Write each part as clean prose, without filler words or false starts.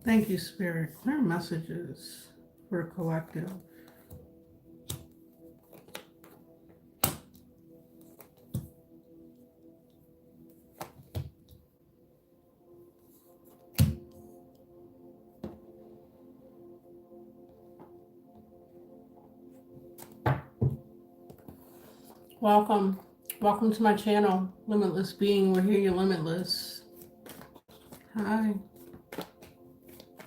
Thank you, Spirit. Clear messages for the collective. Welcome. Welcome to my channel, Limitless Being. We're here, you're limitless. Hi.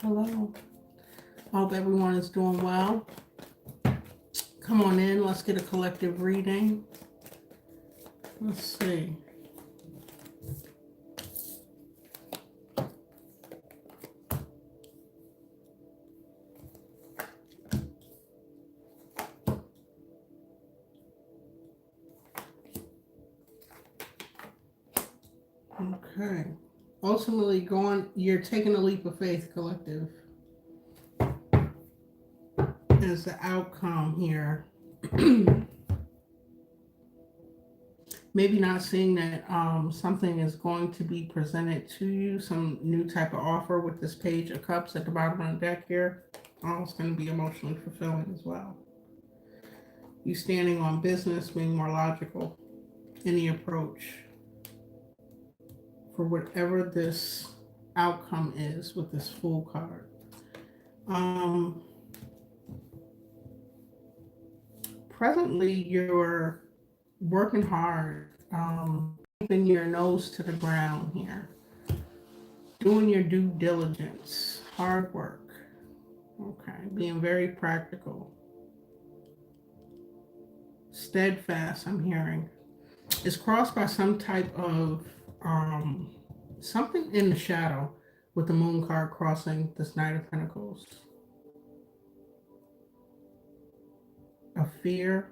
Hello. I hope everyone is doing well. Come on in. Let's get a collective reading. Let's see. Okay. Ultimately, you're taking a leap of faith, collective. Is the outcome here. Maybe not seeing that something is going to be presented to you, some new type of offer with this Page of Cups at the bottom of the deck here. It's going to be emotionally fulfilling as well. You standing on business, being more logical in the approach for whatever this outcome is with this Fool card. Presently, you're working hard, keeping your nose to the ground here, doing your due diligence, hard work, okay, being very practical, steadfast, I'm hearing. It's crossed by some type of something in the shadow with the Moon card crossing this Knight of Pentacles. A fear.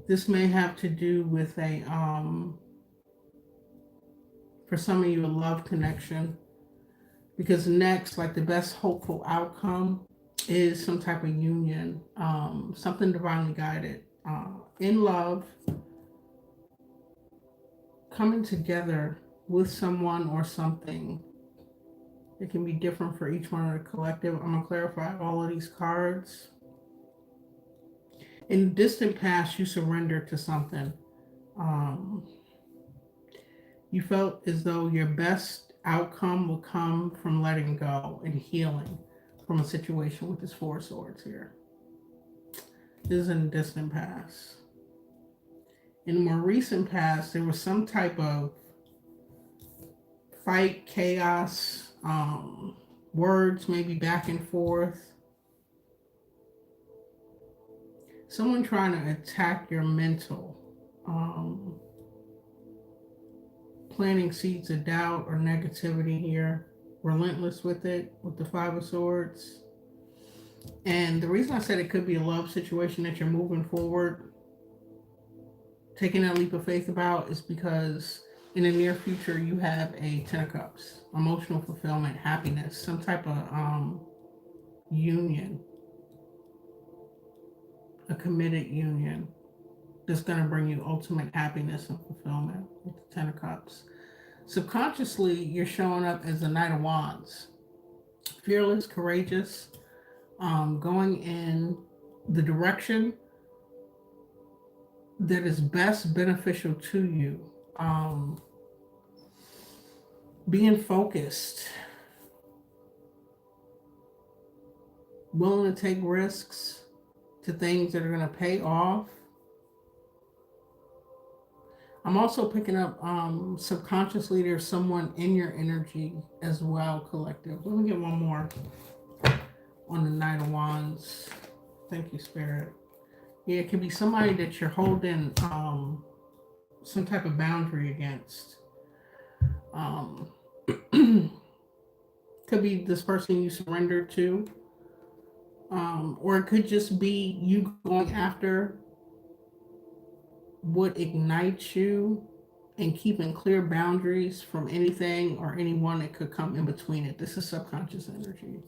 This may have to do with a, for some of you, a love connection. Because next, like the best hopeful outcome is some type of union, something divinely guided, in love, coming together with someone or something. It can be different for each one of the collective. I'm going to clarify all of these cards. In the distant past, you surrendered to something. You felt as though your best outcome will come from letting go and healing from a situation with this Four of Swords here. This is in the distant past. In the more recent past, there was some type of fight, chaos, words maybe back and forth. Someone trying to attack your mental, planting seeds of doubt or negativity here, relentless with it, with the Five of Swords. And the reason I said it could be a love situation that you're moving forward, taking that leap of faith about, is because in the near future you have a Ten of Cups, emotional fulfillment, happiness, some type of union, a committed union that's going to bring you ultimate happiness and fulfillment with the Ten of Cups. Subconsciously, you're showing up as the Knight of Wands. Fearless, courageous, going in the direction that is best beneficial to you. Being focused, willing to take risks to things that are going to pay off. I'm also picking up subconsciously there's someone in your energy as well, collective. Let me get one more on the Knight of Wands. Thank you, Spirit. Yeah, it could be somebody that you're holding some type of boundary against. Could be this person you surrendered to. Or it could just be you going after what ignites you and keeping clear boundaries from anything or anyone that could come in between it. This is subconscious energy.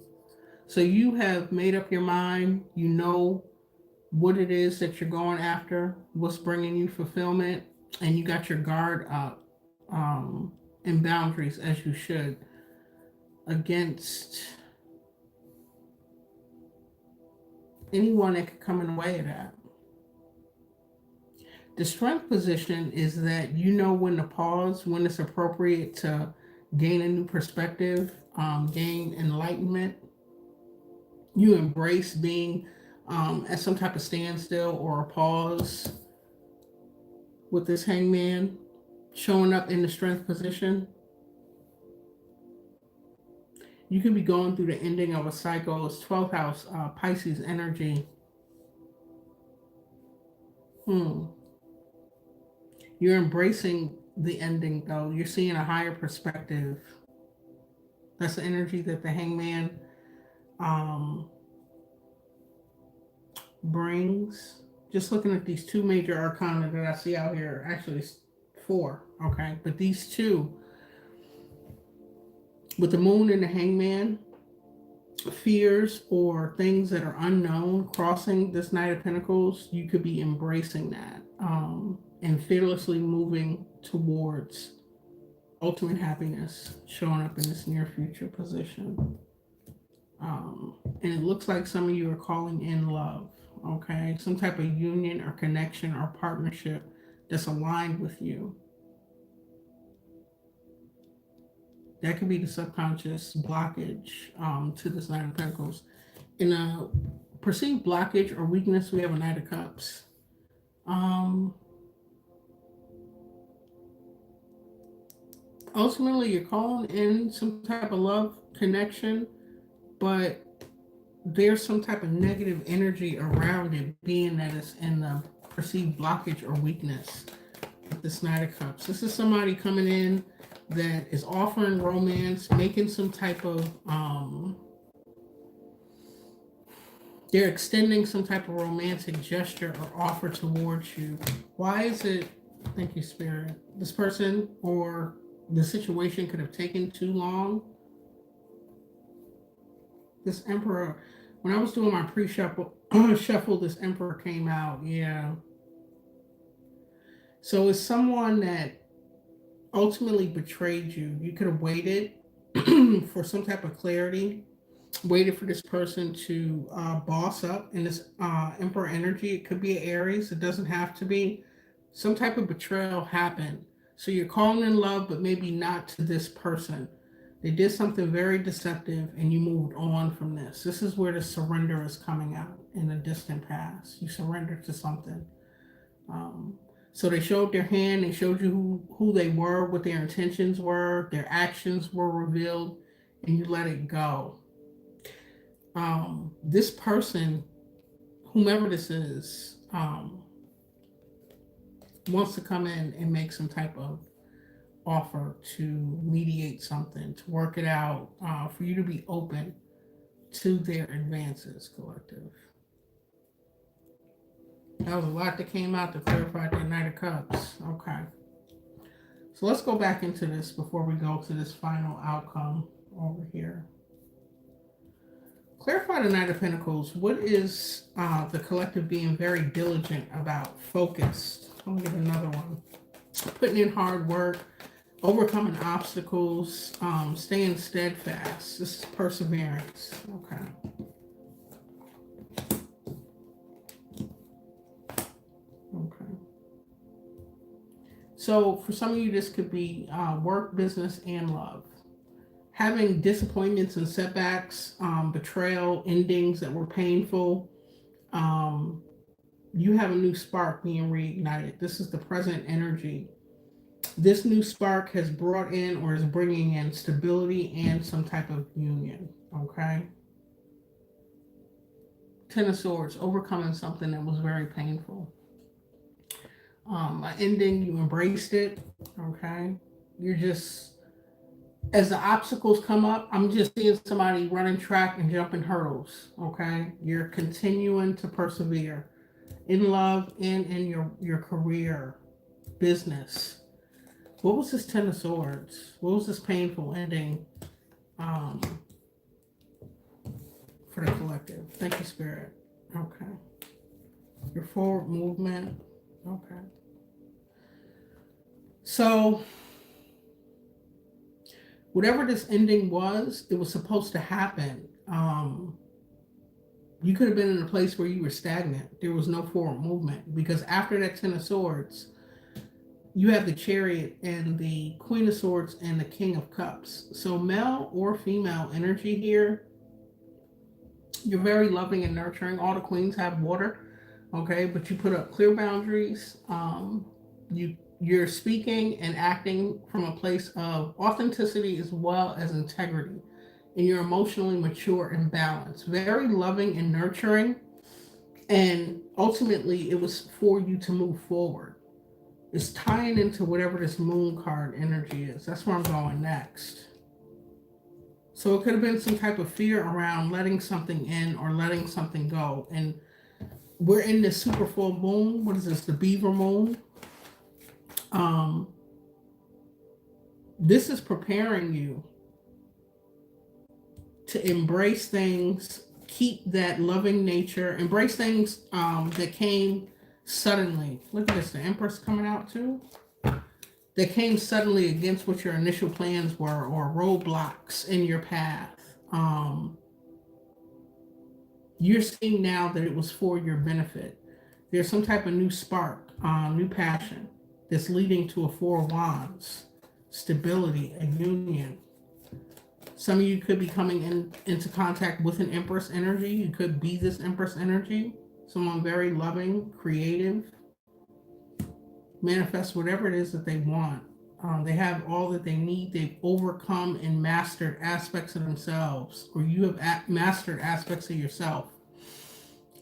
So you have made up your mind, you know what it is that you're going after, what's bringing you fulfillment, and you got your guard up and boundaries as you should against anyone that could come in the way of that. The strength position is that you know when to pause, when it's appropriate to gain a new perspective, gain enlightenment. You embrace being at some type of standstill or a pause with this hangman showing up in the strength position. You could be going through the ending of a cycle. It's 12th house, Pisces energy. You're embracing the ending, though. You're seeing a higher perspective. That's the energy that the hangman um, brings. Just looking at these two major arcana that I see out here, actually four, okay? But these two, with the moon and the hangman, fears or things that are unknown crossing this Knight of Pentacles, you could be embracing that and fearlessly moving towards ultimate happiness, showing up in this near future position. And it looks like some of you are calling in love, okay? Some type of union or connection or partnership that's aligned with you. That could be the subconscious blockage to this Knight of Pentacles. In a perceived blockage or weakness, we have a Knight of Cups. Ultimately, you're calling in some type of love connection, but there's some type of negative energy around it, being that it's in the perceived blockage or weakness with this Knight of Cups. This is somebody coming in that is offering romance, making some type of they're extending some type of romantic gesture or offer towards you. Why is it, thank you, Spirit, this person or the situation could have taken too long? This Emperor, when I was doing my pre-shuffle, shuffle, this Emperor came out, yeah. So it's someone that ultimately betrayed you. You could have waited for some type of clarity, waited for this person to boss up in this Emperor energy. It could be an Aries. It doesn't have to be. Some type of betrayal happened. So you're calling in love, but maybe not to this person. They did something very deceptive and you moved on from this. This is where the surrender is coming out in the distant past. You surrendered to something. So they showed their hand, they showed you who they were, what their intentions were, their actions were revealed, and you let it go. This person, whomever this is, wants to come in and make some type of offer to mediate something, to work it out, for you to be open to their advances, collective. That was a lot that came out to clarify the Knight of Cups. Okay. So let's go back into this before we go to this final outcome over here. Clarify the Knight of Pentacles. What is the collective being very diligent about? Focused. Let me get another one. Putting in hard work, overcoming obstacles, staying steadfast. This is perseverance. Okay. Okay. So for some of you, this could be work, business, and love. Having disappointments and setbacks, betrayal, endings that were painful. You have a new spark being reignited. This is the present energy. This new spark has brought in or is bringing in stability and some type of union. Okay. Ten of Swords, overcoming something that was very painful. An ending, you embraced it. Okay. You're just, as the obstacles come up, I'm just seeing somebody running track and jumping hurdles. Okay. You're continuing to persevere in love and in your career, business. What was this Ten of Swords? What was this painful ending for the collective? Thank you, Spirit. Okay. Your forward movement. Okay. So, whatever this ending was, it was supposed to happen. You could have been in a place where you were stagnant. There was no forward movement, because after that Ten of Swords, you have the Chariot and the Queen of Swords and the King of Cups. So male or female energy here, you're very loving and nurturing. All the queens have water, okay, but you put up clear boundaries. You're speaking and acting from a place of authenticity as well as integrity, and you're emotionally mature and balanced, very loving and nurturing. And ultimately, it was for you to move forward. It's tying into whatever this moon card energy is. That's where I'm going next. So it could have been some type of fear around letting something in or letting something go. And we're in this super full moon. What is this? The beaver moon. Um, this is preparing you to embrace things, keep that loving nature, embrace things that came suddenly. Look at this, the Empress coming out too. That came suddenly against what your initial plans were, or roadblocks in your path. You're seeing now that it was for your benefit. There's some type of new spark, new passion that's leading to a Four of Wands, stability, a union. Some of you could be coming into contact with an Empress energy. You could be this Empress energy. Someone very loving, creative, manifest whatever it is that they want. They have all that they need. They've overcome and mastered aspects of themselves, or you have mastered aspects of yourself,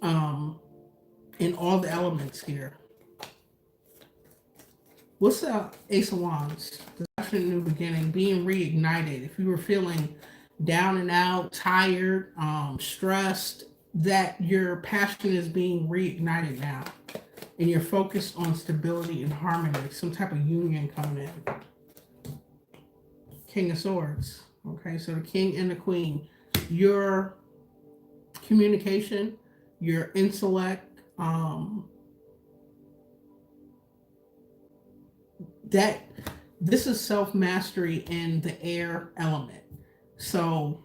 in all the elements here. What's the Ace of Wands? Discussion, new beginning, being reignited. If you were feeling down and out, tired, stressed, that your passion is being reignited now. And you're focused on stability and harmony, some type of union coming in. King of Swords. Okay, so the King and the Queen. Your communication, your intellect, that this is self-mastery in the air element. So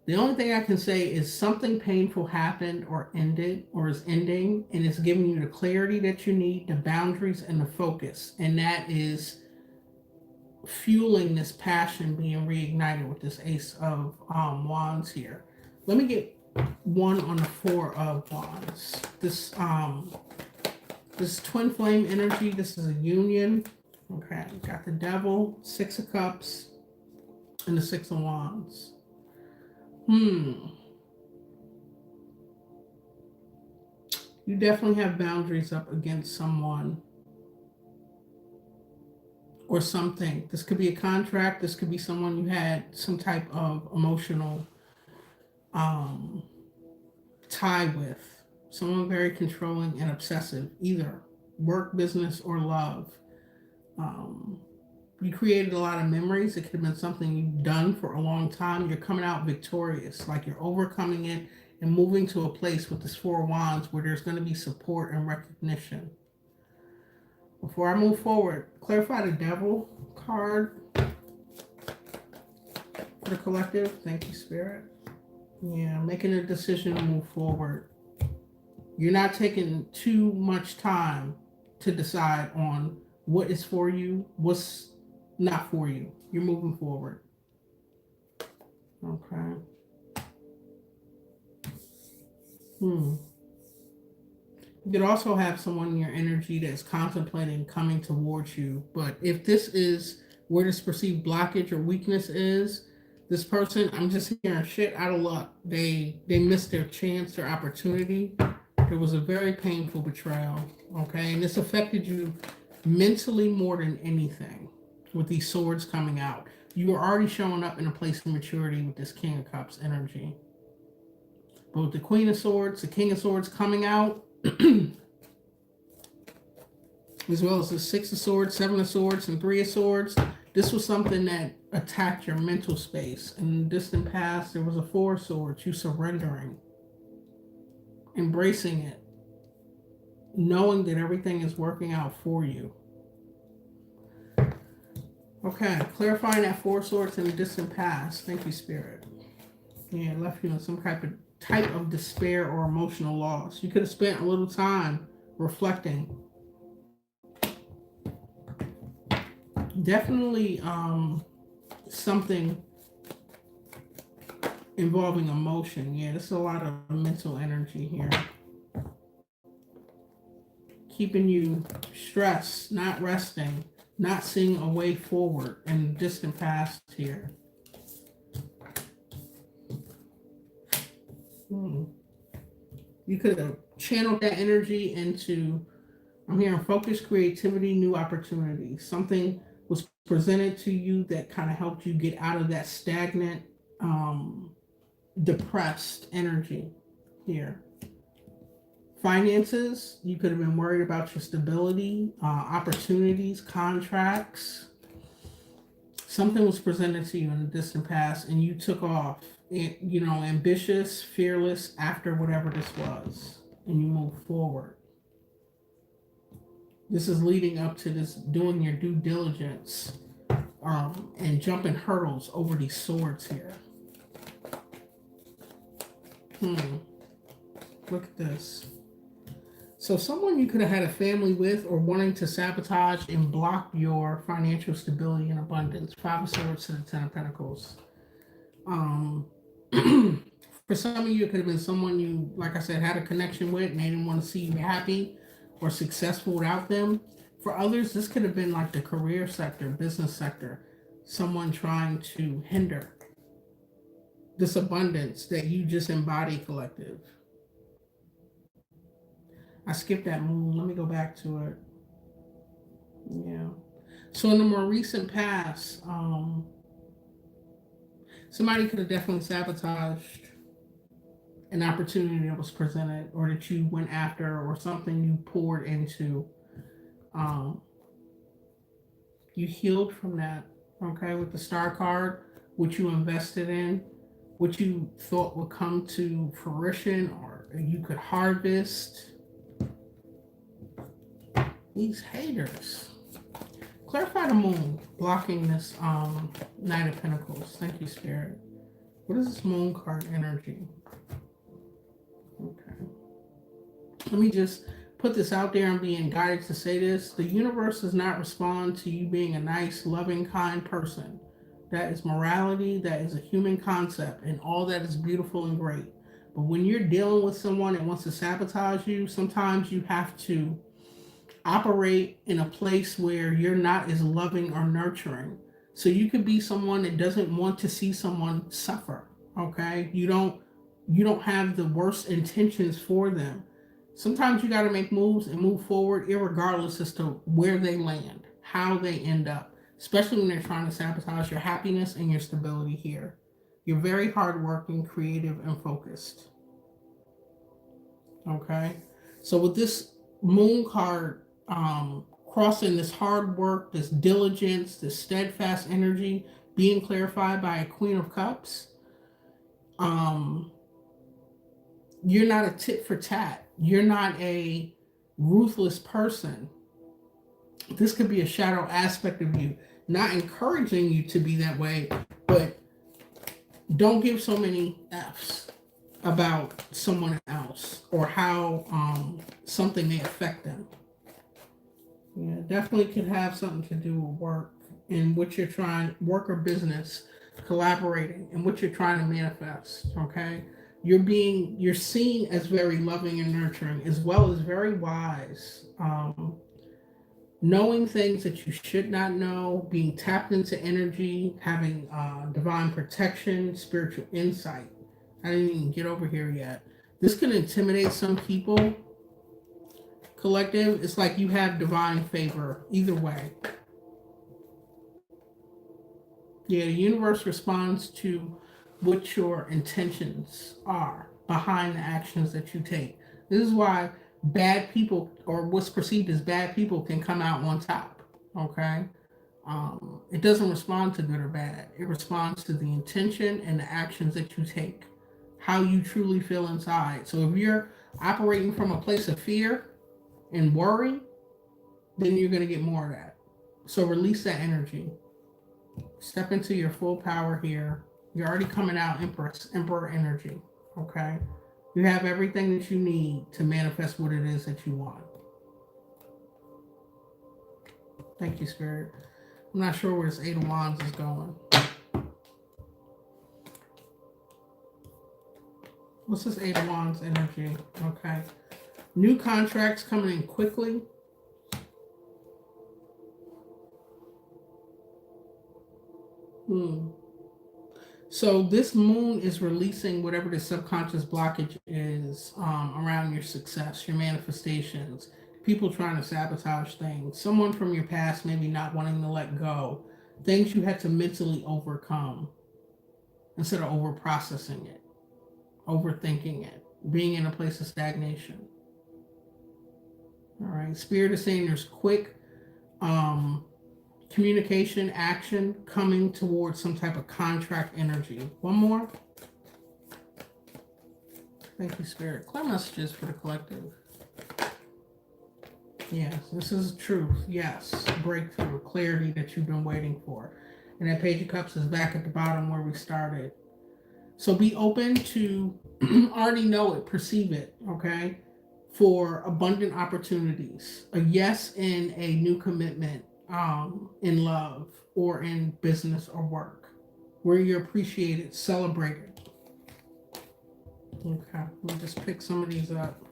the only thing I can say is something painful happened or ended or is ending, and it's giving you the clarity that you need, the boundaries and the focus. And that is fueling this passion being reignited with this Ace of Wands here. Let me get one on the Four of Wands. This twin flame energy, this is a union. Okay, we got the Devil, Six of Cups, and the Six of Wands. You definitely have boundaries up against someone or something. This could be a contract. This could be someone you had some type of emotional tie with. Someone very controlling and obsessive, either work, business, or love. You created a lot of memories. It could have been something you've done for a long time. You're coming out victorious, like you're overcoming it and moving to a place with this Four of Wands where there's going to be support and recognition. Before I move forward, clarify the Devil card for the collective. Thank you, Spirit. Yeah, making a decision to move forward. You're not taking too much time to decide on what is for you, what's not for you. You're moving forward. Okay. You could also have someone in your energy that's contemplating coming towards you. But if this is where this perceived blockage or weakness is, this person, I'm just hearing shit out of luck. They missed their chance, their opportunity. There was a very painful betrayal. Okay. And this affected you mentally more than anything. With these swords coming out, you are already showing up in a place of maturity with this King of Cups energy. But with the Queen of Swords, the King of Swords coming out, as well as the Six of Swords, Seven of Swords, and Three of Swords, this was something that attacked your mental space. In the distant past, there was a Four of Swords, you surrendering, embracing it, knowing that everything is working out for you. Okay, clarifying that Four of Swords in the distant past. Thank you, Spirit. Yeah, it left you in some type of despair or emotional loss. You could have spent a little time reflecting. Definitely something involving emotion. Yeah, there's a lot of mental energy here. Keeping you stressed, not resting, not seeing a way forward in the distant past here. You could have channeled that energy into, I'm hearing focus, creativity, new opportunities. Something was presented to you that kind of helped you get out of that stagnant, depressed energy here. Finances, you could have been worried about your stability, opportunities, contracts. Something was presented to you in the distant past and you took off, ambitious, fearless after whatever this was, and you move forward. This is leading up to this doing your due diligence, and jumping hurdles over these swords here. Look at this. So someone you could have had a family with or wanting to sabotage and block your financial stability and abundance. Five of Swords to the Ten of Pentacles. For some of you, it could have been someone you, like I said, had a connection with and they didn't want to see you happy or successful without them. For others, this could have been like the career sector, business sector. Someone trying to hinder this abundance that you just embody, collective. I skipped that moon. Let me go back to it. Yeah. So in the more recent past, somebody could have definitely sabotaged an opportunity that was presented or that you went after or something you poured into. You healed from that, okay, with the Star card, what you invested in, what you thought would come to fruition or you could harvest. These haters. Clarify the moon blocking this Knight of Pentacles. Thank you, Spirit. What is this moon card energy? Okay. Let me just put this out there. I'm being guided to say this. The universe does not respond to you being a nice, loving, kind person. That is morality. That is a human concept, and all that is beautiful and great. But when you're dealing with someone that wants to sabotage you, sometimes you have to operate in a place where you're not as loving or nurturing. So you could be someone that doesn't want to see someone suffer. Okay? You don't have the worst intentions for them. Sometimes you got to make moves and move forward irregardless as to where they land, how they end up, especially when they're trying to sabotage your happiness and your stability here. You're very hardworking, creative, and focused. Okay? So with this moon card, crossing this hard work, this diligence, this steadfast energy, being clarified by a Queen of Cups, you're not a tit for tat. You're not a ruthless person. This could be a shadow aspect of you, not encouraging you to be that way, but don't give so many F's about someone else or how something may affect them. Yeah, definitely could have something to do with work and what you're trying, work or business, collaborating and what you're trying to manifest. Okay, you're seen as very loving and nurturing, as well as very wise. Knowing things that you should not know, being tapped into energy, having divine protection, spiritual insight. I didn't even get over here yet. This can intimidate some people. Collective, it's like you have divine favor either way. Yeah, the universe responds to what your intentions are behind the actions that you take. This is why bad people, or what's perceived as bad people, can come out on top. Okay? It doesn't respond to good or bad. It responds to the intention and the actions that you take, how you truly feel inside. So if you're operating from a place of fear and worry, then you're going to get more of that. So release that energy. Step into your full power here. You're already coming out Emperor energy. Okay. You have everything that you need to manifest what it is that you want. Thank you, Spirit. I'm not sure where this Eight of Wands is going. What's this Eight of Wands energy? Okay. New contracts coming in quickly. So this moon is releasing whatever the subconscious blockage is around your success, your manifestations, people trying to sabotage things, someone from your past maybe not wanting to let go, things you had to mentally overcome instead of over processing it, overthinking it, being in a place of stagnation. All right. Spirit is saying there's quick communication, action coming towards some type of contract energy. One more. Thank you, Spirit. Clear messages for the collective. Yes, this is truth. Yes, breakthrough, clarity that you've been waiting for. And that Page of Cups is back at the bottom where we started. So be open to already know it, perceive it, okay? For abundant opportunities. A yes in a new commitment, in love or in business or work, where you're appreciated, celebrated. Okay, we'll just pick some of these up.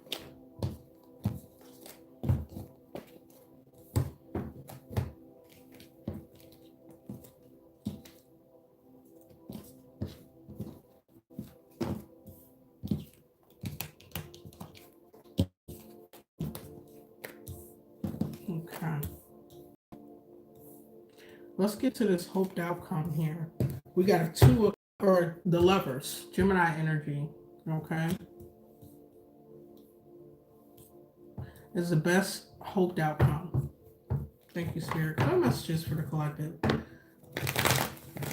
Okay. Let's get to this hoped outcome here. We got a two, or the Lovers, Gemini energy. Okay. Is the best hoped outcome. Thank you, Spirit. What messages for the collective?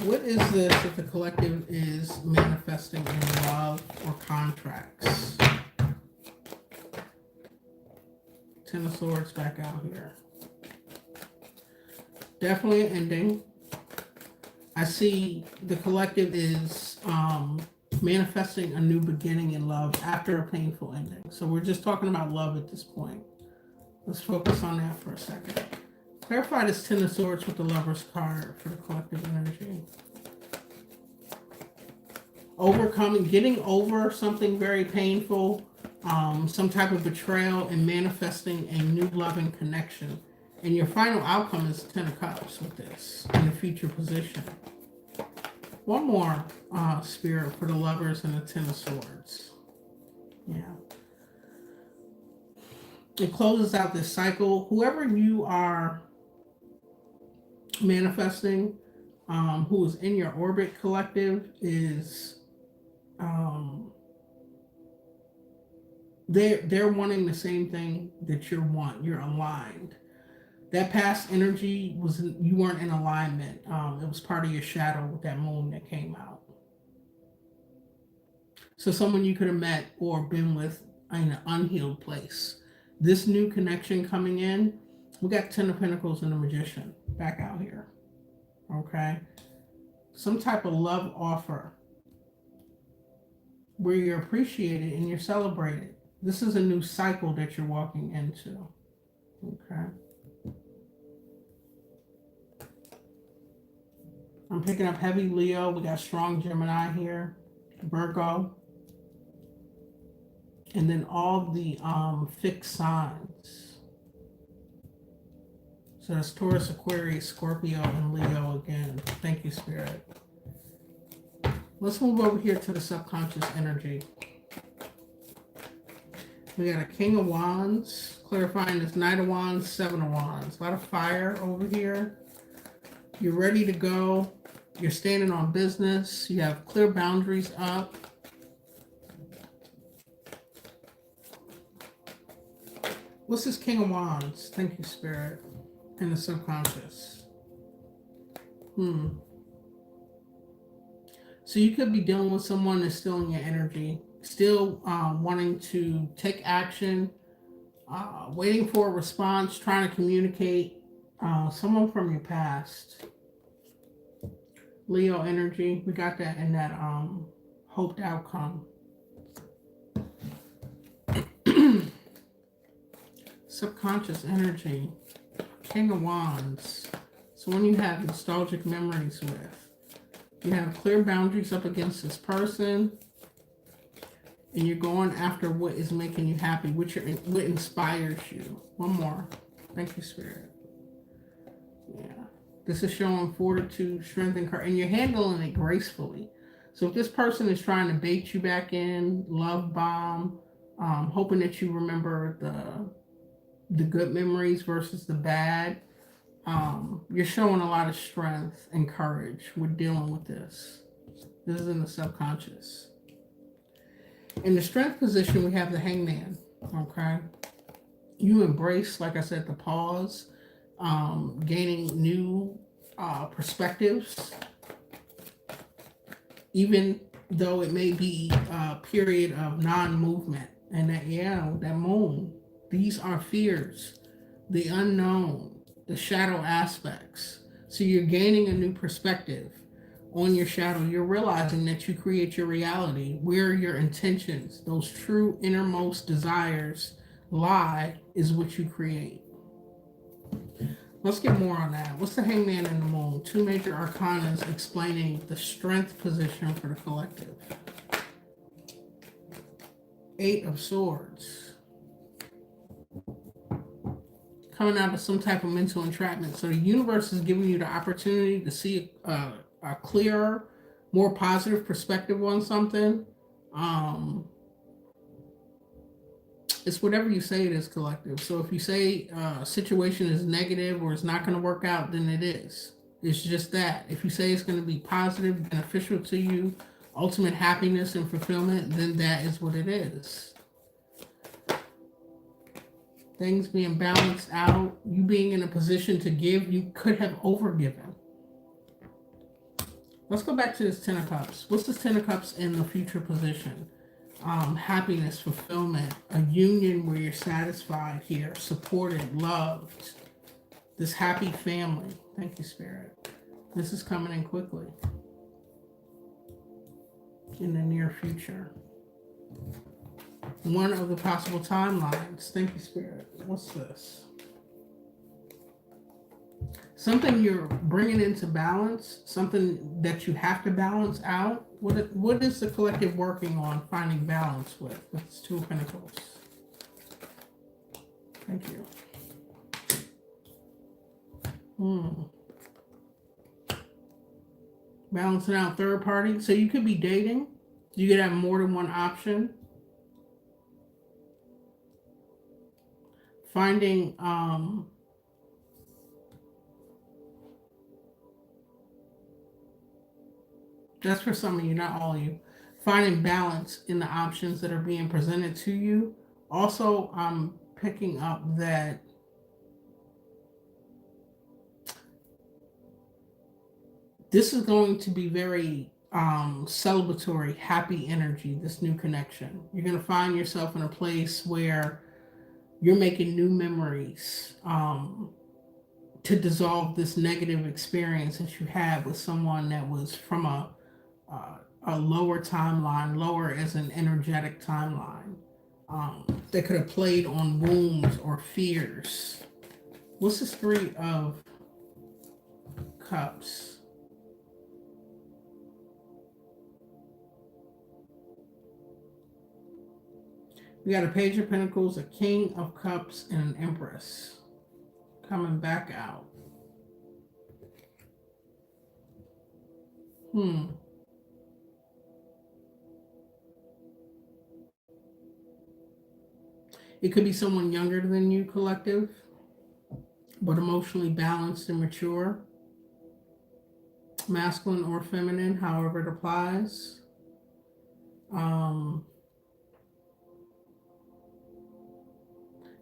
What is this that the collective is manifesting in love or contracts? Ten of Swords back out here. Definitely an ending. I see the collective is manifesting a new beginning in love after a painful ending. So we're just talking about love at this point. Let's focus on that for a second. Clarify this Ten of Swords with the Lover's card for the collective energy. Overcoming, getting over something very painful, some type of betrayal, and manifesting a new loving connection. And your final outcome is Ten of Cups with this in the future position. One more Spirit for the Lovers and the Ten of Swords. Yeah. It closes out this cycle. Whoever you are manifesting, who is in your orbit collective, is they're wanting the same thing that you want. You're aligned. That past energy was, you weren't in alignment. It was part of your shadow with that moon that came out. So someone you could have met or been with in an unhealed place. This new connection coming in, we got Ten of Pentacles and the Magician back out here. Okay. Some type of love offer where you're appreciated and you're celebrated. This is a new cycle that you're walking into. Okay. I'm picking up heavy Leo. We got strong Gemini here. Virgo. And then all the fixed signs. So that's Taurus, Aquarius, Scorpio, and Leo again. Thank you, Spirit. Let's move over here to the subconscious energy. We got a King of Wands, clarifying this Knight of Wands, Seven of Wands. A lot of fire over here. You're ready to go. You're standing on business. You have clear boundaries up. What's this King of Wands? Thank you, Spirit. And the subconscious. So you could be dealing with someone that's still in your energy, still wanting to take action, waiting for a response, trying to communicate. Someone from your past. Leo energy. We got that in that hoped outcome. Subconscious energy. King of Wands. So when you have nostalgic memories with, you have clear boundaries up against this person, and you're going after what is making you happy, what inspires you. One more. Thank you, Spirit. Yeah. This is showing fortitude, strength, and courage, and you're handling it gracefully. So if this person is trying to bait you back in, love bomb, hoping that you remember the good memories versus the bad, you're showing a lot of strength and courage with dealing with this. This is in the subconscious. In the strength position, we have the Hangman. Okay. You embrace, like I said, the pause, gaining new perspectives, even though it may be a period of non-movement. And that moon, these are fears, the unknown, the shadow aspects. So you're gaining a new perspective on your shadow. You're realizing that you create your reality, where your intentions, those true innermost desires lie, is what you create. Let's get more on that. What's the Hangman and the Moon? Two major arcanas explaining the strength position for the collective. Eight of Swords. Coming out of some type of mental entrapment. So the universe is giving you the opportunity to see a clearer, more positive perspective on something. It's whatever you say it is, collective. So if you say a situation is negative or it's not going to work out, then it is. It's just that. If you say it's going to be positive, beneficial to you, ultimate happiness and fulfillment, then that is what it is. Things being balanced out, you being in a position to give, you could have overgiven. Let's go back to this Ten of Cups. What's this Ten of Cups in the future position? Happiness, fulfillment, a union where you're satisfied here, supported, loved. This happy family. Thank you, Spirit. This is coming in quickly. In the near future. One of the possible timelines. Thank you, Spirit. What's this? Something you're bringing into balance, something that you have to balance out. What is the collective working on finding balance with? That's Two of Pentacles. Thank you. Balancing out third party. So you could be dating. You could have more than one option. Finding just for some of you, not all of you, finding balance in the options that are being presented to you. Also, I'm picking up that this is going to be very celebratory, happy energy, this new connection. You're going to find yourself in a place where you're making new memories to dissolve this negative experience that you had with someone that was from a lower timeline, lower as an energetic timeline, that could have played on wounds or fears. What's this Three of Cups? We got a Page of Pentacles, a King of Cups, and an Empress coming back out. It could be someone younger than you, collective, but emotionally balanced and mature. Masculine or feminine, however it applies.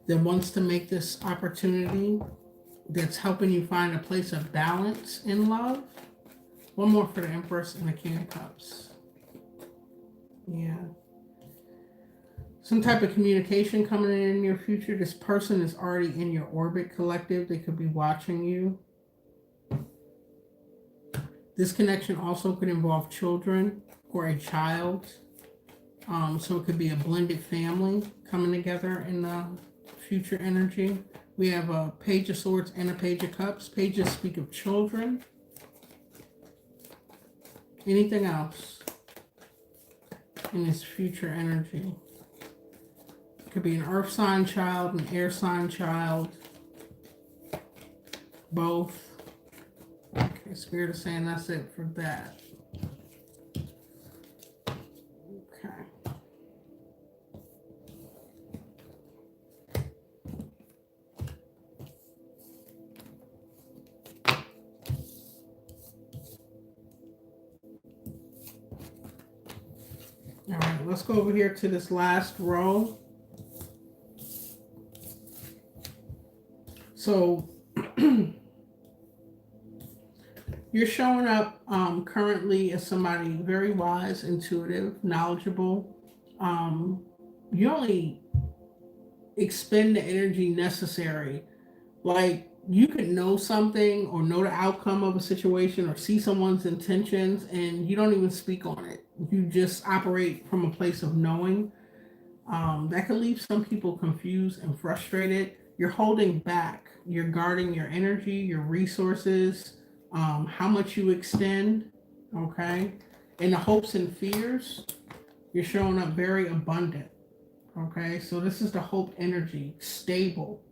That wants to make this opportunity, that's helping you find a place of balance in love. One more for the Empress and the King of Cups. Yeah. Some type of communication coming in your future. This person is already in your orbit, collective. They could be watching you. This connection also could involve children or a child. So it could be a blended family coming together in the future energy. We have a Page of Swords and a Page of Cups. Pages speak of children. Anything else in this future energy? It could be an earth sign child, an air sign child, both. Okay, Spirit is saying that's it for that. Okay. All right, let's go over here to this last row. So you're showing up currently as somebody very wise, intuitive, knowledgeable. You only expend the energy necessary. Like, you could know something or know the outcome of a situation or see someone's intentions and you don't even speak on it. You just operate from a place of knowing. That could leave some people confused and frustrated. You're holding back. You're guarding your energy, your resources, how much you extend, okay? In the hopes and fears, you're showing up very abundant, okay? So this is the hope energy, stable.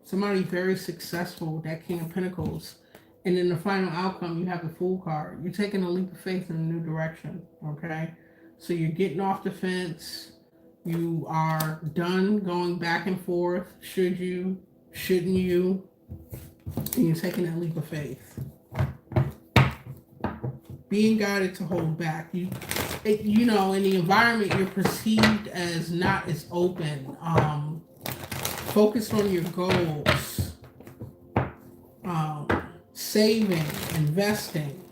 Somebody very successful with that King of Pentacles. And in the final outcome, you have the Fool card. You're taking a leap of faith in a new direction, okay? So you're getting off the fence. You are done going back and forth. Should you? Shouldn't you? And you're taking that leap of faith. Being guided to hold back. You know, in the environment, you're perceived as not as open. Focus on your goals. Saving, investing.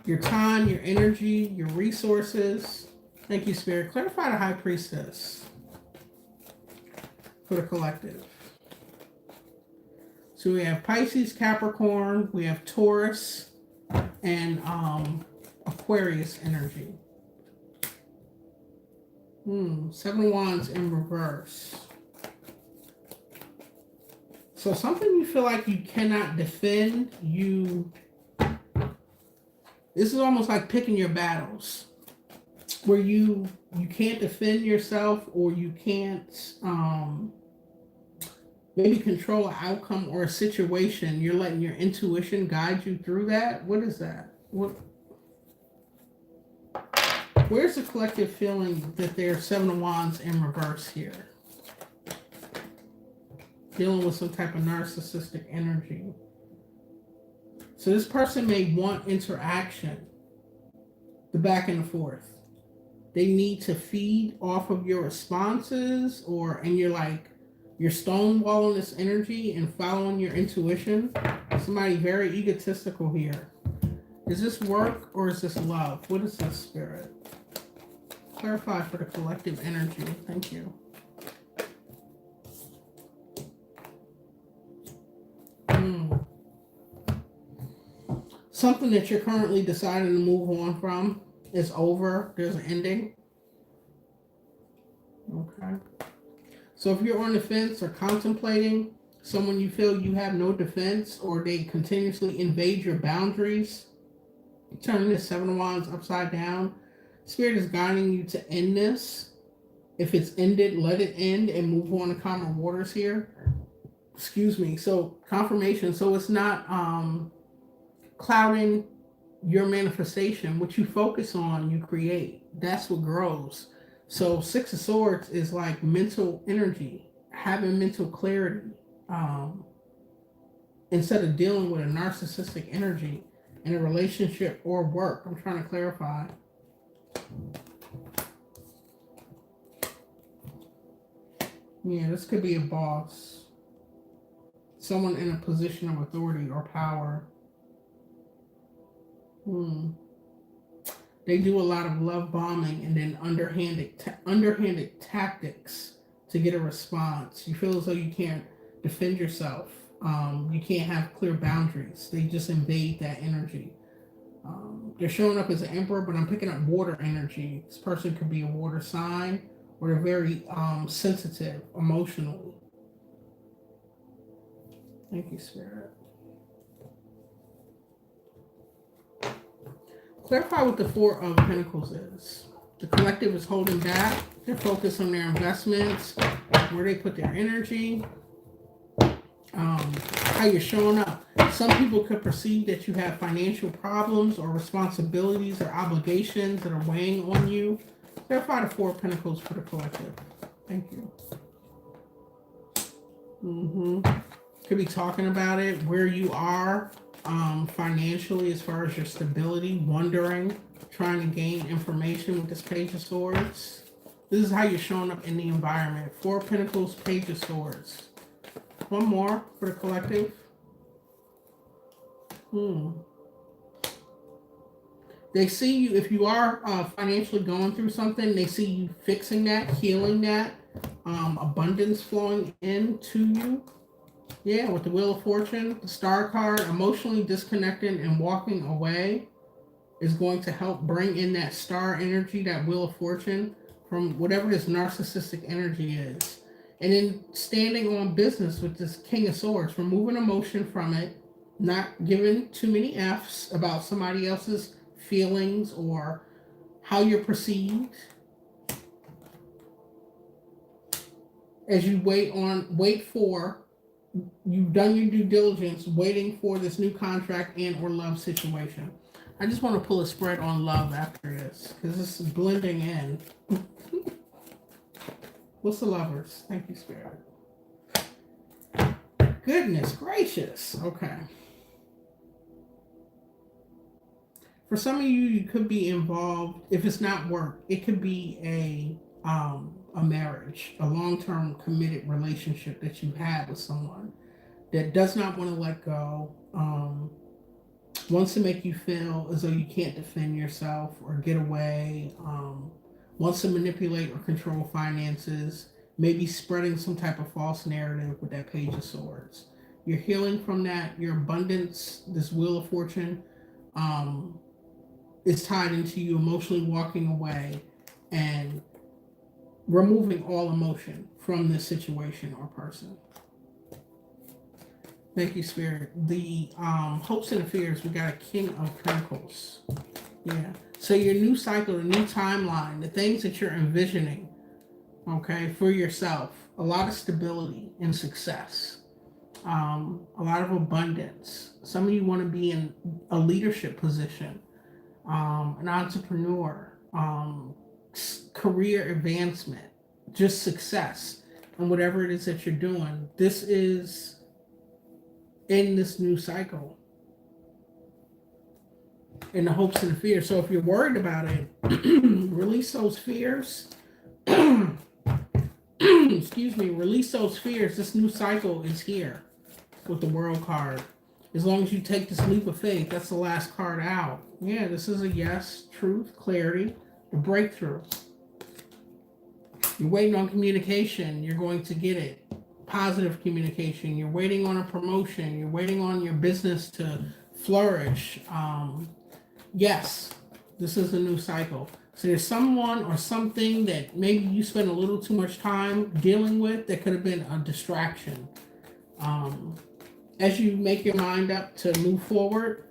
Your time, your energy, your resources. Thank you, Spirit. Clarify the High Priestess for the collective. So we have Pisces, Capricorn, we have Taurus, and Aquarius energy. 7 of Wands in reverse. So something you feel like you cannot defend, this is almost like picking your battles. Where you can't defend yourself, or you can't maybe control an outcome or a situation. You're letting your intuition guide you through that. What is that? Where's the collective feeling that there's 7 of Wands in reverse here? Dealing with some type of narcissistic energy. So this person may want interaction, the back and the forth. They need to feed off of your responses, and you're stonewalling this energy and following your intuition. Somebody very egotistical here. Is this work or is this love? What is this, Spirit? Clarify for the collective energy. Thank you. Something that you're currently deciding to move on from is over. There's an ending. Okay. So if you're on the fence or contemplating someone you feel you have no defense, or they continuously invade your boundaries, turning this 7 of Wands upside down, Spirit is guiding you to end this. If it's ended, let it end and move on to calmer waters here. Excuse me. So confirmation. So it's not clouding your manifestation. What you focus on, you create. That's what grows. So 6 of Swords is like mental energy, having mental clarity. Instead of dealing with a narcissistic energy in a relationship or work. I'm trying to clarify. Yeah, this could be a boss. Someone in a position of authority or power. They do a lot of love bombing and then underhanded tactics to get a response. You feel as though you can't defend yourself. You can't have clear boundaries. They just invade that energy. They're showing up as an emperor, but I'm picking up water energy. This person could be a water sign, or they're very sensitive emotionally. Thank you, Spirit. Clarify what the Four of Pentacles is. The collective is holding back. They're focused on their investments, where they put their energy, how you're showing up. Some people could perceive that you have financial problems or responsibilities or obligations that are weighing on you. Clarify the Four of Pentacles for the collective. Thank you. Could be talking about it, where you are financially as far as your stability, wondering, trying to gain information with this Page of Swords. This is how you're showing up in the environment. Four of Pentacles, Page of Swords. One more for the collective. They see you, if you are financially going through something, they see you fixing that, healing that, abundance flowing into you. Yeah, with the Wheel of Fortune, the Star card, emotionally disconnecting and walking away is going to help bring in that star energy, that Wheel of Fortune, from whatever this narcissistic energy is. And then standing on business with this King of Swords, removing emotion from it, not giving too many F's about somebody else's feelings or how you're perceived. As you wait for, you've done your due diligence, waiting for this new contract and or love situation. I just want to pull a spread on love after this, because this is blending in. What's the Lovers? Thank you, Spirit. Goodness gracious. Okay. For some of you, you could be involved, if it's not work, it could be a marriage, a long-term committed relationship that you have with someone that does not want to let go, wants to make you feel as though you can't defend yourself or get away, wants to manipulate or control finances, maybe spreading some type of false narrative with that Page of Swords. You're healing from that. Your abundance, this Wheel of Fortune, is tied into you emotionally walking away and removing all emotion from this situation or person. Thank you, Spirit. The hopes and the fears, we got a King of Pentacles. Yeah. So your new cycle, the new timeline, the things that you're envisioning, okay, for yourself, a lot of stability and success, a lot of abundance. Some of you want to be in a leadership position, an entrepreneur, career advancement, just success, and whatever it is that you're doing. This is in this new cycle, in the hopes and the fears. So if you're worried about it, release those fears. Excuse me, release those fears. This new cycle is here with the World card. As long as you take this leap of faith, that's the last card out. Yeah, this is a yes, truth, clarity, the breakthrough. You're waiting on communication, you're going to get it. Positive communication. You're waiting on a promotion. You're waiting on your business to flourish. Yes, this is a new cycle. So there's someone or something that maybe you spend a little too much time dealing with that could have been a distraction. As you make your mind up to move forward,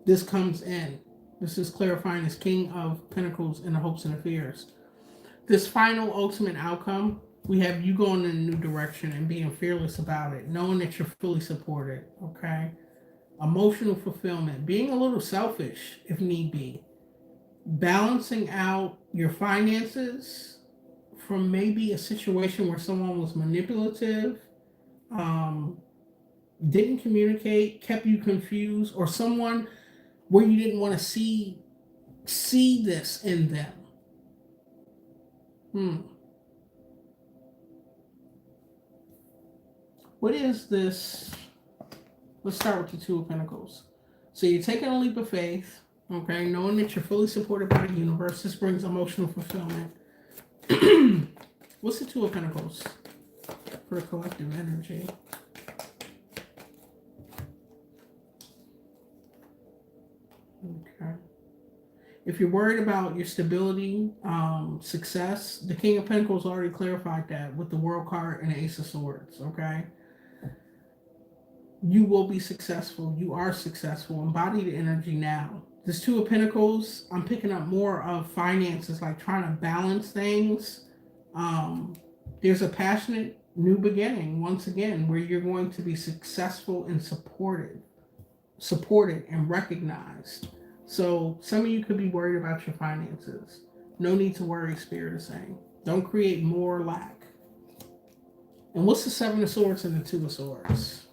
this comes in. This is clarifying this King of Pentacles and the hopes and the fears. This final ultimate outcome, we have you going in a new direction and being fearless about it, knowing that you're fully supported, okay? Emotional fulfillment, being a little selfish if need be. Balancing out your finances from maybe a situation where someone was manipulative, didn't communicate, kept you confused, or someone where you didn't want to see this in them. What is this? Let's start with the Two of Pentacles. So you're taking a leap of faith, okay, knowing that you're fully supported by the universe. This brings emotional fulfillment. What's the Two of Pentacles? for the collective energy. Okay. If you're worried about your stability, success, the King of Pentacles already clarified that with the World card and the Ace of Swords, okay? You will be successful. You are successful. Embody the energy now. This Two of Pentacles, I'm picking up more of finances, like trying to balance things. There's a passionate new beginning, once again, where you're going to be successful and supported and recognized. So some of you could be worried about your finances. No need to worry, Spirit is saying. Don't create more lack. And what's the Seven of Swords and the Two of Swords?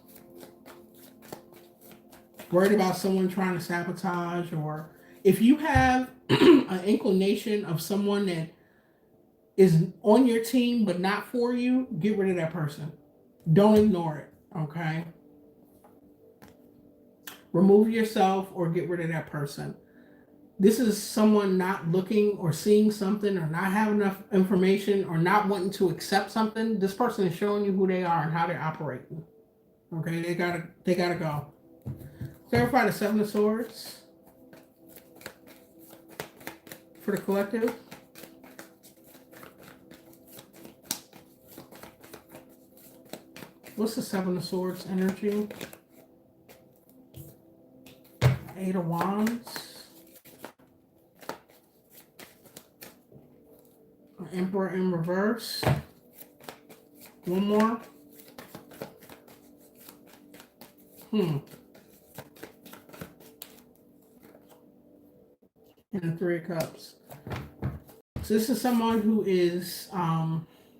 Worried about someone trying to sabotage, or if you have an inclination of someone that is on your team but not for you, get rid of that person. Don't ignore it, okay? Remove yourself or get rid of that person. This is someone not looking or seeing something, or not having enough information, or not wanting to accept something. This person is showing you who they are and how they're operating. Okay, they gotta go. Clarify the Seven of Swords for the collective. What's the Seven of Swords energy? Eight of Wands. Emperor in reverse. One more. And the Three of Cups. So this is someone who is,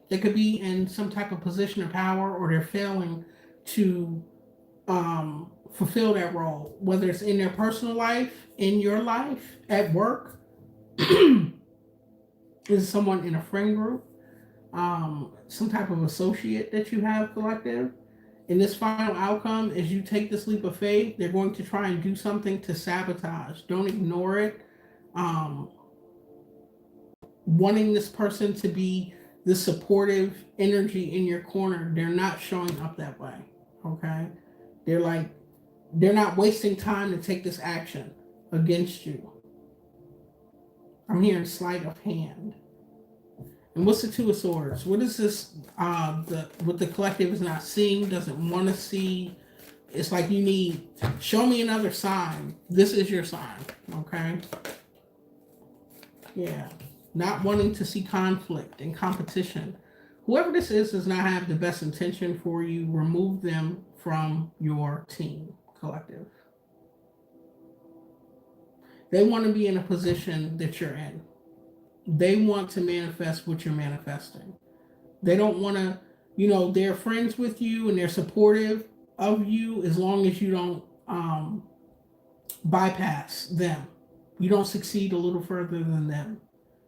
they could be in some type of position of power, or they're failing to fulfill that role, whether it's in their personal life, in your life, at work. This is someone in a friend group, some type of associate that you have, collective. And this final outcome, as you take this leap of faith, they're going to try and do something to sabotage. Don't ignore it. Wanting this person to be the supportive energy in your corner, they're not showing up that way, okay? They're not wasting time to take this action against you. I'm hearing sleight of hand. And what's the Two of Swords? What is this, what the collective is not seeing, doesn't want to see? It's like you need, show me another sign. This is your sign, okay? Yeah. Not wanting to see conflict and competition. Whoever this is does not have the best intention for you. Remove them from your team, collective. They want to be in a position that you're in. They want to manifest what you're manifesting. They don't want to, they're friends with you and they're supportive of you as long as you don't bypass them. You don't succeed a little further than them.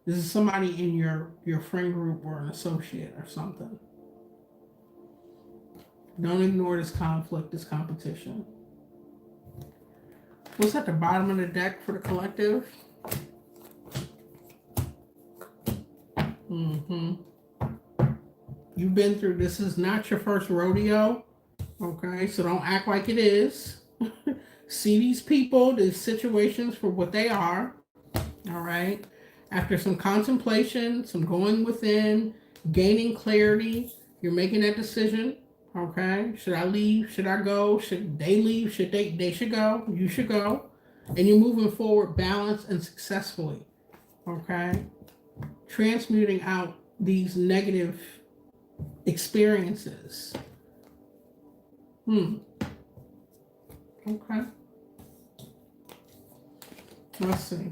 This is somebody in your friend group or an associate or something. Don't ignore this conflict, this competition. What's at the bottom of the deck for the collective? You've been through, this is not your first rodeo, okay? So don't act like it is. See these people, these situations for what they are, all right? After some contemplation, some going within, gaining clarity, you're making that decision, okay? Should I leave? Should I go? Should they leave? Should they should go? You should go. And you're moving forward balanced and successfully, okay? Transmuting out these negative experiences. Okay. Let's see.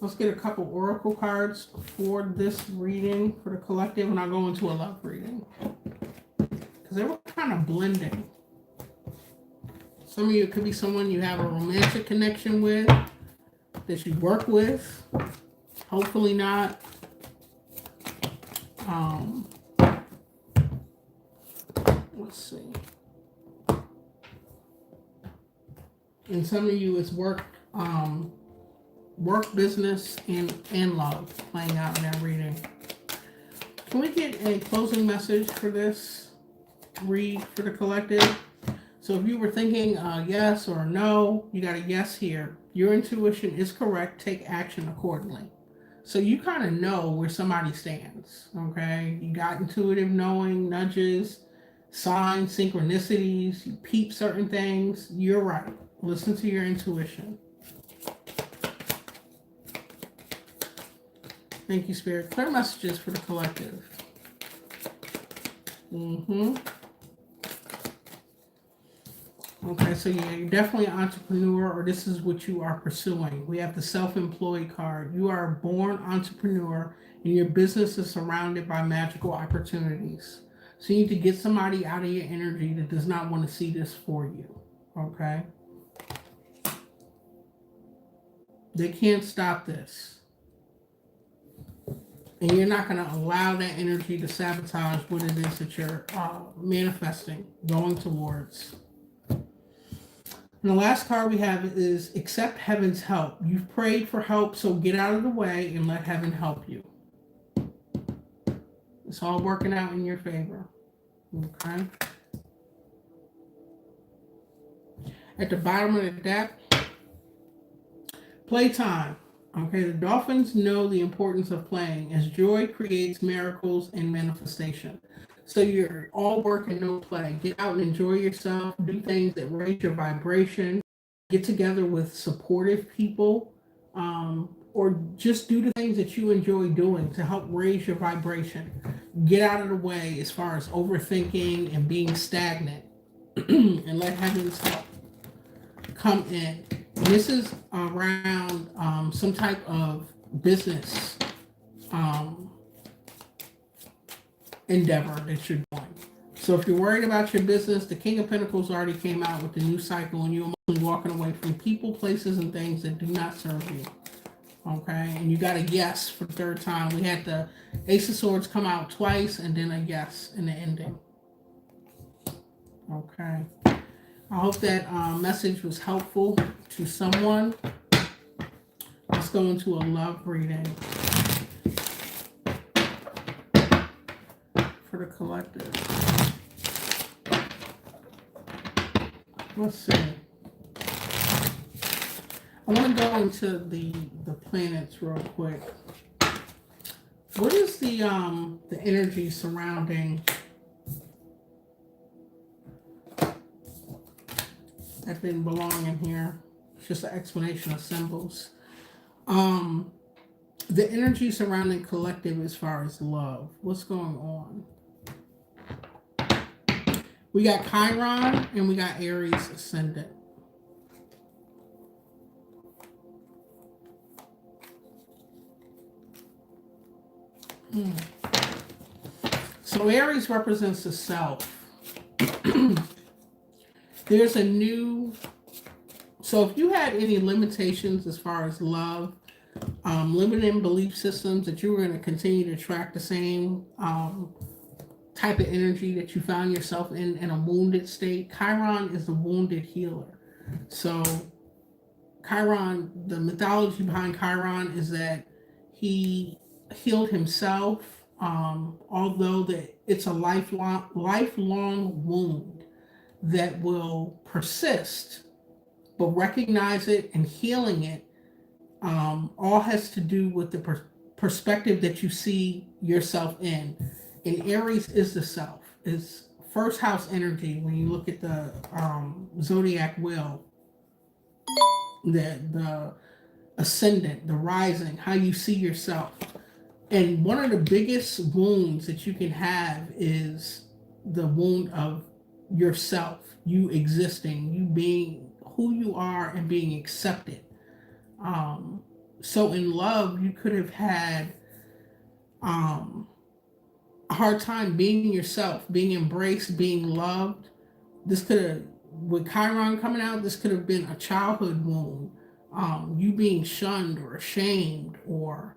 Let's get a couple oracle cards for this reading for the collective, and I'll go into a love reading. Because they were kind of blending. Some of you, it could be someone you have a romantic connection with, that you work with. Hopefully not. Let's see. And some of you, it's work, business, and love playing out in that reading. Can we get a closing message for this read for the collective? So if you were thinking yes or no, you got a yes here. Your intuition is correct. Take action accordingly. So you kind of know where somebody stands, okay? You got intuitive knowing, nudges, signs, synchronicities. You peep certain things. You're right. Listen to your intuition. Thank you, Spirit. Clear messages for the collective. Okay, so yeah, you're definitely an entrepreneur, or this is what you are pursuing. We have the self-employed card. You are a born entrepreneur, and your business is surrounded by magical opportunities. So you need to get somebody out of your energy that does not want to see this for you. Okay? They can't stop this. And you're not going to allow that energy to sabotage what it is that you're manifesting, going towards. And the last card we have is accept heaven's help. You've prayed for help, so get out of the way and let heaven help you. It's all working out in your favor. Okay. At the bottom of the deck, playtime. Okay, the dolphins know the importance of playing as joy creates miracles and manifestation. So you're all work and no play. Get out and enjoy yourself. Do things that raise your vibration. Get together with supportive people, or just do the things that you enjoy doing to help raise your vibration. Get out of the way as far as overthinking and being stagnant, and let heaven's help come in. This is around some type of business endeavor that you're doing. So if you're worried about your business, the King of Pentacles already came out with the new cycle, and you're mostly walking away from people, places, and things that do not serve you. Okay, and you got a yes for the third time. We had the Ace of Swords come out twice, and then a yes in the ending. Okay. I hope that message was helpful to someone. Let's go into a love reading for the collective. Let's see. I want to go into the planets real quick. What is the energy surrounding that didn't belong in here? It's just an explanation of symbols. The energy surrounding collective as far as love. What's going on? We got Chiron and we got Aries ascendant. So Aries represents the self. There's a new, so if you had any limitations as far as love, limiting belief systems that you were going to continue to attract the same type of energy that you found yourself in a wounded state, Chiron is the wounded healer. So Chiron, the mythology behind Chiron is that he healed himself, although that it's a lifelong wound that will persist, but recognize it and healing it all has to do with the perspective that you see yourself in. And Aries is the self. It's first house energy when you look at the Zodiac wheel, the ascendant, the rising, how you see yourself. And one of the biggest wounds that you can have is the wound of yourself, you existing, you being who you are and being accepted. So in love, you could have had a hard time being yourself, being embraced, being loved. This could have, with Chiron coming out, this could have been a childhood wound. You being shunned or ashamed or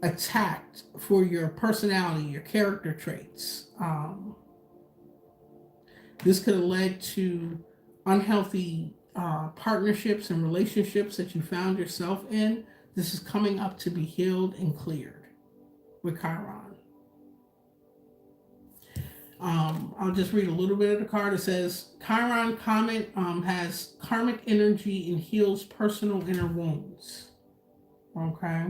attacked for your personality, your character traits. This could have led to unhealthy partnerships and relationships that you found yourself in. This is coming up to be healed and cleared with Chiron. I'll just read a little bit of the card. It says Chiron Comet has karmic energy and heals personal inner wounds. Okay.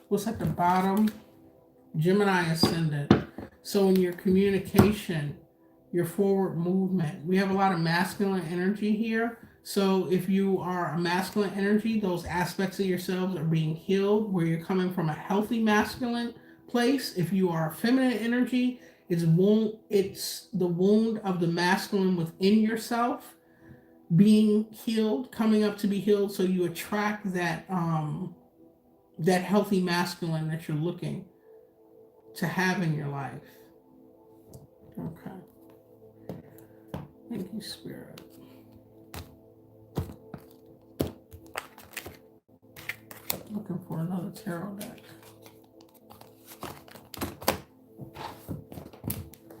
What's at the bottom? Gemini Ascendant. So in your communication, your forward movement, we have a lot of masculine energy here. So if you are a masculine energy, those aspects of yourselves are being healed where you're coming from a healthy masculine place. If you are a feminine energy, it's the wound of the masculine within yourself being healed, coming up to be healed. So you attract that healthy masculine that you're looking to have in your life. Okay. Thank you, Spirit. Looking for another tarot deck.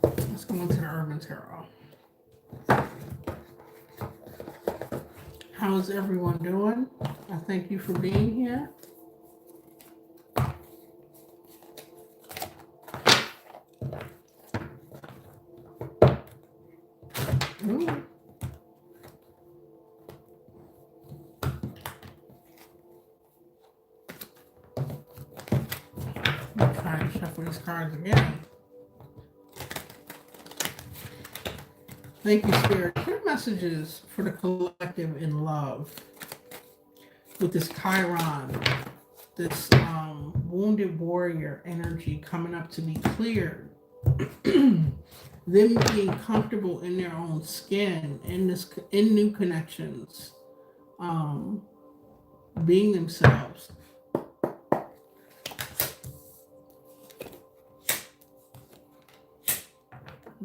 Let's go into the Urban Tarot. How is everyone doing? I thank you for being here. Ooh. I'm trying to shuffle these cards again. Thank you, Spirit. Clear messages for the collective in love with this Chiron, this wounded warrior energy coming up to be cleared. Them being comfortable in their own skin, in new connections, being themselves.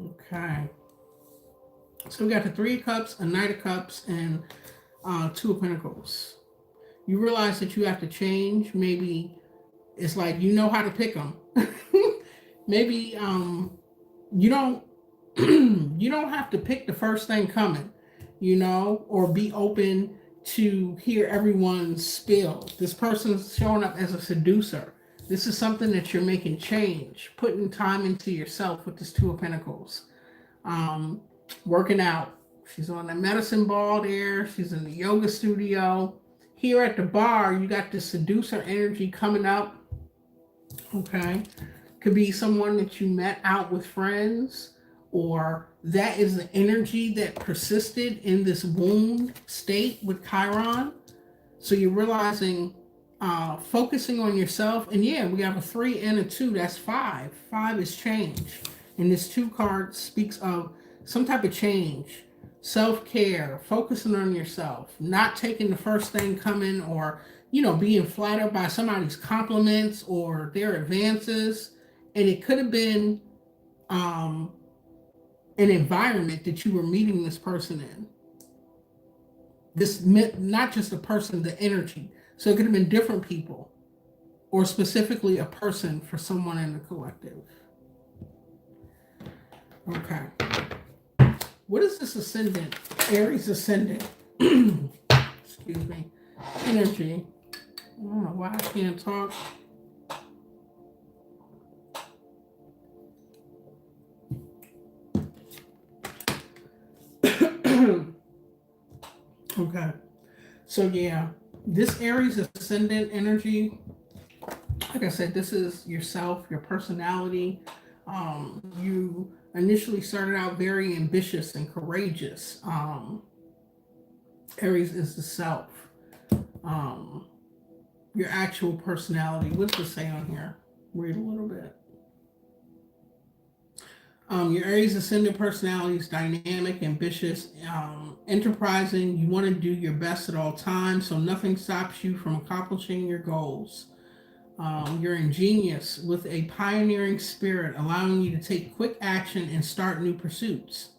Okay. So we got the Three of Cups, a Knight of Cups, and Two of Pentacles. You realize that you have to change. Maybe it's like you know how to pick them. Maybe you don't you don't have to pick the first thing coming, or be open to hear everyone's spill. This person's showing up as a seducer. This is something that you're making change, putting time into yourself with this Two of Pentacles. Working out. She's on the medicine ball there. She's in the yoga studio. Here at the bar, you got this seducer energy coming up. Okay. Could be someone that you met out with friends, or that is the energy that persisted in this wound state with Chiron. So you're realizing, focusing on yourself. And yeah, we have a 3 and a 2. That's 5. 5 is change. And this 2 card speaks of some type of change, self-care, focusing on yourself, not taking the first thing coming, or, being flattered by somebody's compliments or their advances. And it could have been an environment that you were meeting this person in. This meant not just the person, the energy. So it could have been different people, or specifically a person for someone in the collective. Okay. What is this ascendant? Aries ascendant. Excuse me. Energy. I don't know why I can't talk. Okay. So yeah, this Aries ascendant energy, like I said, this is yourself, your personality. You initially started out very ambitious and courageous. Aries is the self. Your actual personality. What's the say on here? Read a little bit. Your Aries ascendant personality is dynamic, ambitious, enterprising. You want to do your best at all times, so nothing stops you from accomplishing your goals. You're ingenious with a pioneering spirit, allowing you to take quick action and start new pursuits.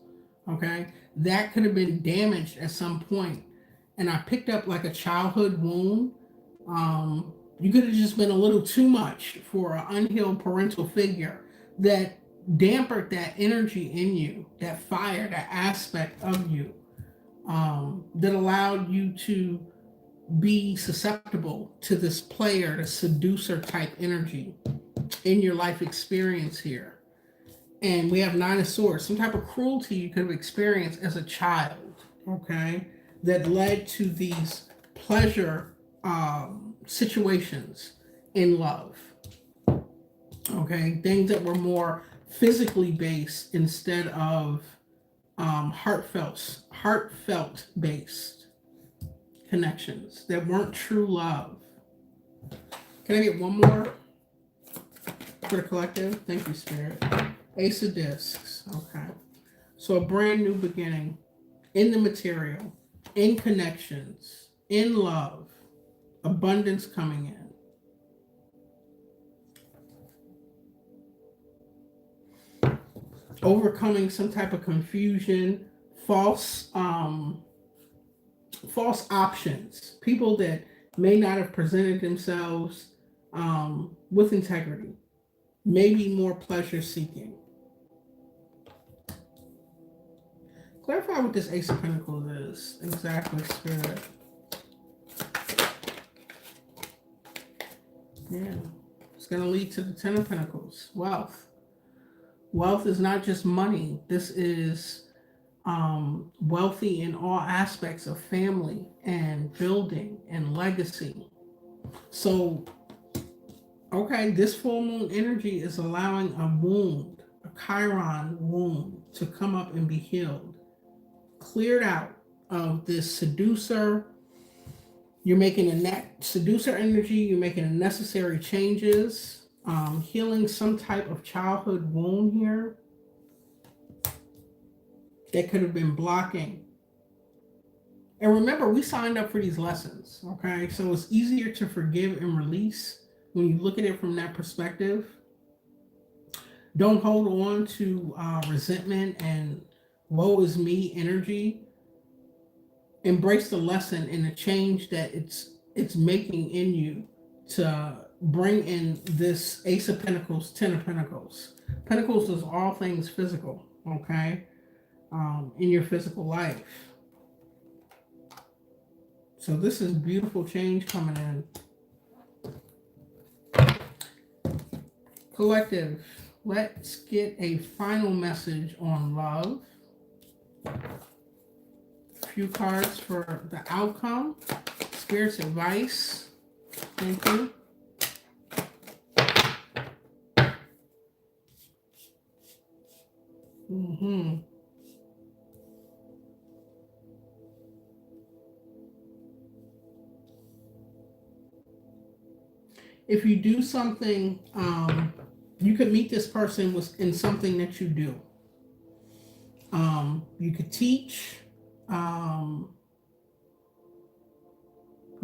Okay, that could have been damaged at some point, and I picked up like a childhood wound. You could have just been a little too much for an unhealed parental figure that dampened that energy in you, that fire, that aspect of you, that allowed you to be susceptible to this player, the seducer type energy in your life experience here. And we have Nine of Swords, some type of cruelty you could have experienced as a child, okay, that led to these pleasure situations in love, okay, things that were more physically based instead of heartfelt based connections that weren't true love. Can I get one more for the collective? Thank you, Spirit. Ace of Discs. Okay. So a brand new beginning in the material, in connections, in love, abundance coming in. Overcoming some type of confusion, false options, people that may not have presented themselves with integrity, maybe more pleasure seeking. Clarify what this Ace of Pentacles is exactly, Spirit. Yeah, it's going to lead to the Ten of Pentacles, wealth. Wealth is not just money. This is wealthy in all aspects of family and building and legacy. So, okay, this full moon energy is allowing a wound, a Chiron wound, to come up and be healed, cleared out of this seducer. You're making a seducer energy. You're making necessary changes. Healing some type of childhood wound here that could have been blocking. And remember, we signed up for these lessons, okay? So it's easier to forgive and release when you look at it from that perspective. Don't hold on to resentment and woe is me energy. Embrace the lesson and the change that it's making in you to bring in this Ace of Pentacles, Ten of Pentacles. Pentacles is all things physical, okay, in your physical life. So this is beautiful change coming in. Collective, let's get a final message on love. A few cards for the outcome. Spirit's advice. Thank you. If you do something, you could meet this person in something that you do. You could teach. You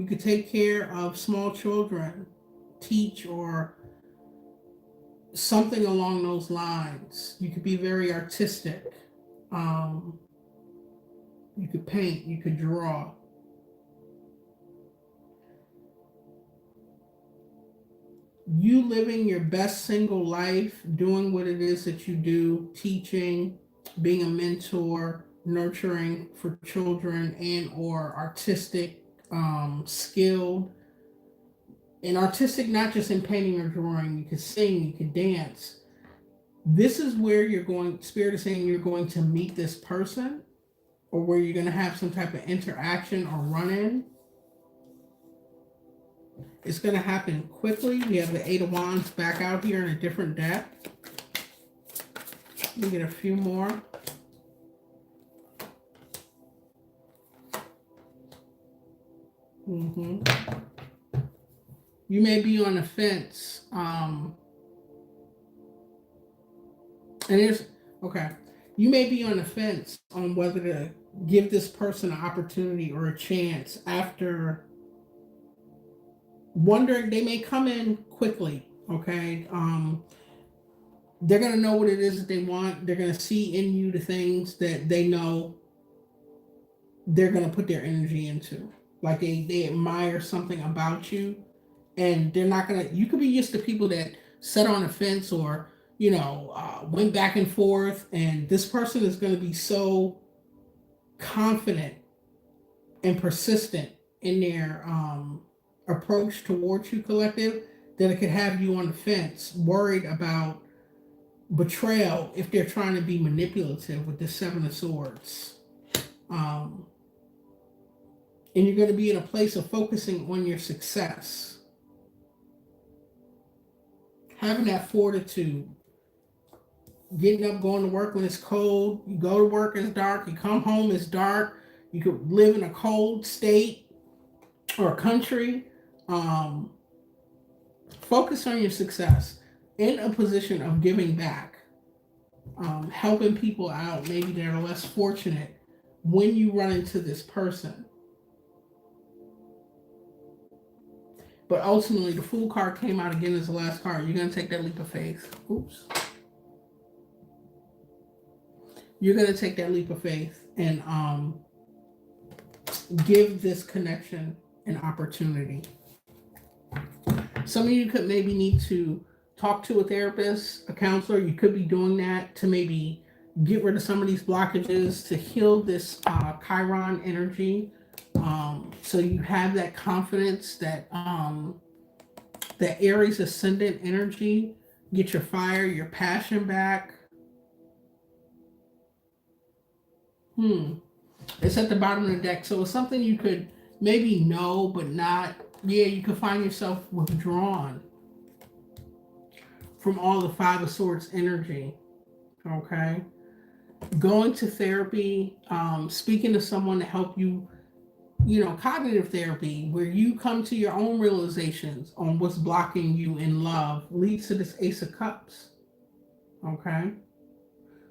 could take care of small children, teach, or something along those lines. You could be very artistic. You could paint, you could draw. You living your best single life, doing what it is that you do, teaching, being a mentor, nurturing for children, and or artistic, skilled. And artistic, not just in painting or drawing. You could sing, you could dance. This is where you're going, Spirit is saying you're going to meet this person, or where you're going to have some type of interaction or run-in. It's going to happen quickly. We have the Eight of Wands back out here in a different deck. Let me get a few more. You may be on the fence. And there's, okay. You may be on the fence on whether to give this person an opportunity or a chance after wondering. They may come in quickly, okay? They're going to know what it is that they want. They're going to see in you the things that they know they're going to put their energy into. Like they admire something about you, and they're not going to, you could be used to people that sit on a fence or went back and forth, and this person is going to be so confident and persistent in their approach towards you, collective, that it could have you on the fence, worried about betrayal if they're trying to be manipulative with the Seven of Swords. And you're going to be in a place of focusing on your success, having that fortitude, getting up, going to work when it's cold. You go to work, it's dark. You come home, it's dark. You could live in a cold state or country. Focus on your success, in a position of giving back, helping people out, maybe that are less fortunate when you run into this person. But ultimately, the Fool card came out again as the last card. You're going to take that leap of faith. Oops. You're going to take that leap of faith and give this connection an opportunity. Some of you could maybe need to talk to a therapist, a counselor. You could be doing that to maybe get rid of some of these blockages, to heal this Chiron energy. So you have that confidence, that Aries ascendant energy. Get your fire, your passion back. It's at the bottom of the deck. So it's something you could maybe know, but not. Yeah, you could find yourself withdrawn from all the Five of Swords energy. Okay. Going to therapy, speaking to someone to help you, cognitive therapy, where you come to your own realizations on what's blocking you in love, leads to this Ace of Cups. Okay.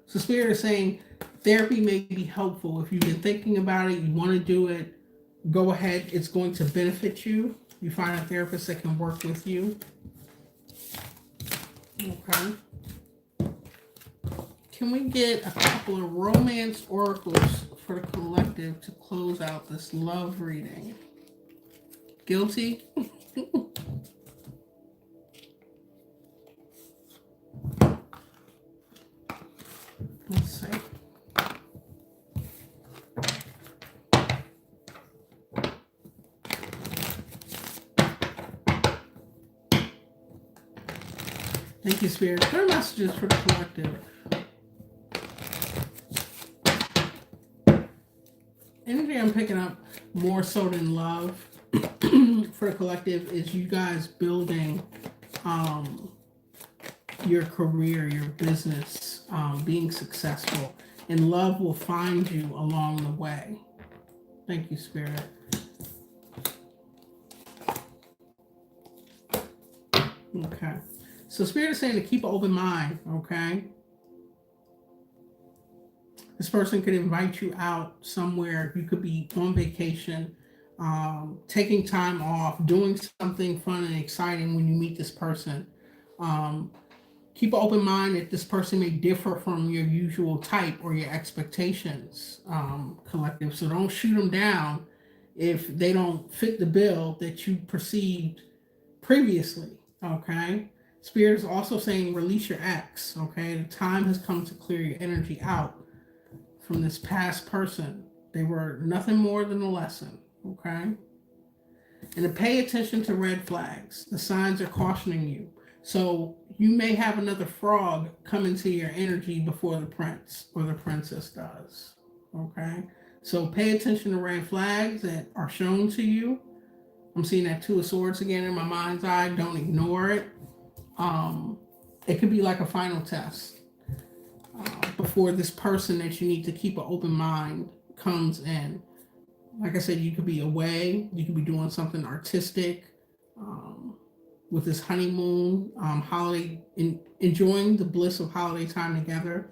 So Spirit is saying therapy may be helpful. If you've been thinking about it, you want to do it, go ahead. It's going to benefit you. You find a therapist that can work with you. Okay. Can we get a couple of romance oracles for the collective to close out this love reading? Guilty? Let's see. Thank you, Spirit. Clear messages for the collective. Energy I'm picking up more so than love for the collective is you guys building your career, your business, being successful, and love will find you along the way. Thank you, Spirit. Okay. So Spirit is saying to keep an open mind, okay? This person could invite you out somewhere. You could be on vacation, taking time off, doing something fun and exciting when you meet this person. Keep an open mind that this person may differ from your usual type or your expectations, collective. So don't shoot them down if they don't fit the bill that you perceived previously, okay? Spirit is also saying release your ex, okay? The time has come to clear your energy out from this past person. They were nothing more than a lesson, okay? And to pay attention to red flags. The signs are cautioning you. So you may have another frog come into your energy before the prince or the princess does, okay? So pay attention to red flags that are shown to you. I'm seeing that Two of Swords again in my mind's eye. Don't ignore it. It could be like a final test before this person that you need to keep an open mind comes in. Like I said, you could be away. You could be doing something artistic with this honeymoon, holiday, enjoying the bliss of holiday time together.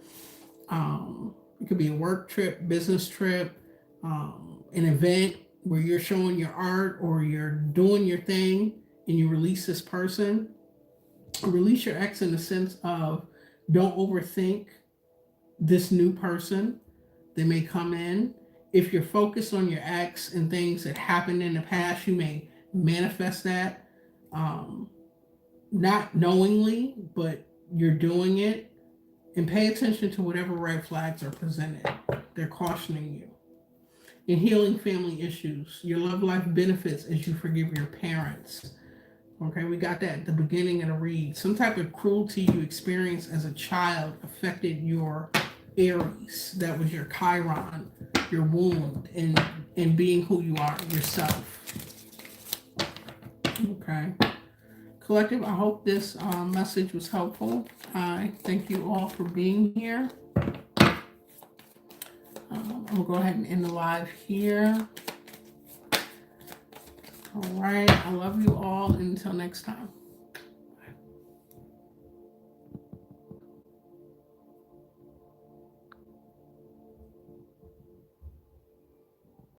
It could be a work trip, business trip, an event where you're showing your art or you're doing your thing and you release this person. Release your ex in the sense of don't overthink this new person. They may come in. If you're focused on your ex and things that happened in the past, you may manifest that, not knowingly, but you're doing it, and pay attention to whatever red flags are presented. They're cautioning you. In healing family issues, your love life benefits as you forgive your parents. Okay, we got that at the beginning of the read. Some type of cruelty you experienced as a child affected your Aries. That was your Chiron, your wound, and being who you are yourself. Okay. Collective, I hope this message was helpful. I thank you all for being here. I'm going to go ahead and end the live here. All right. I love you all. Until next time.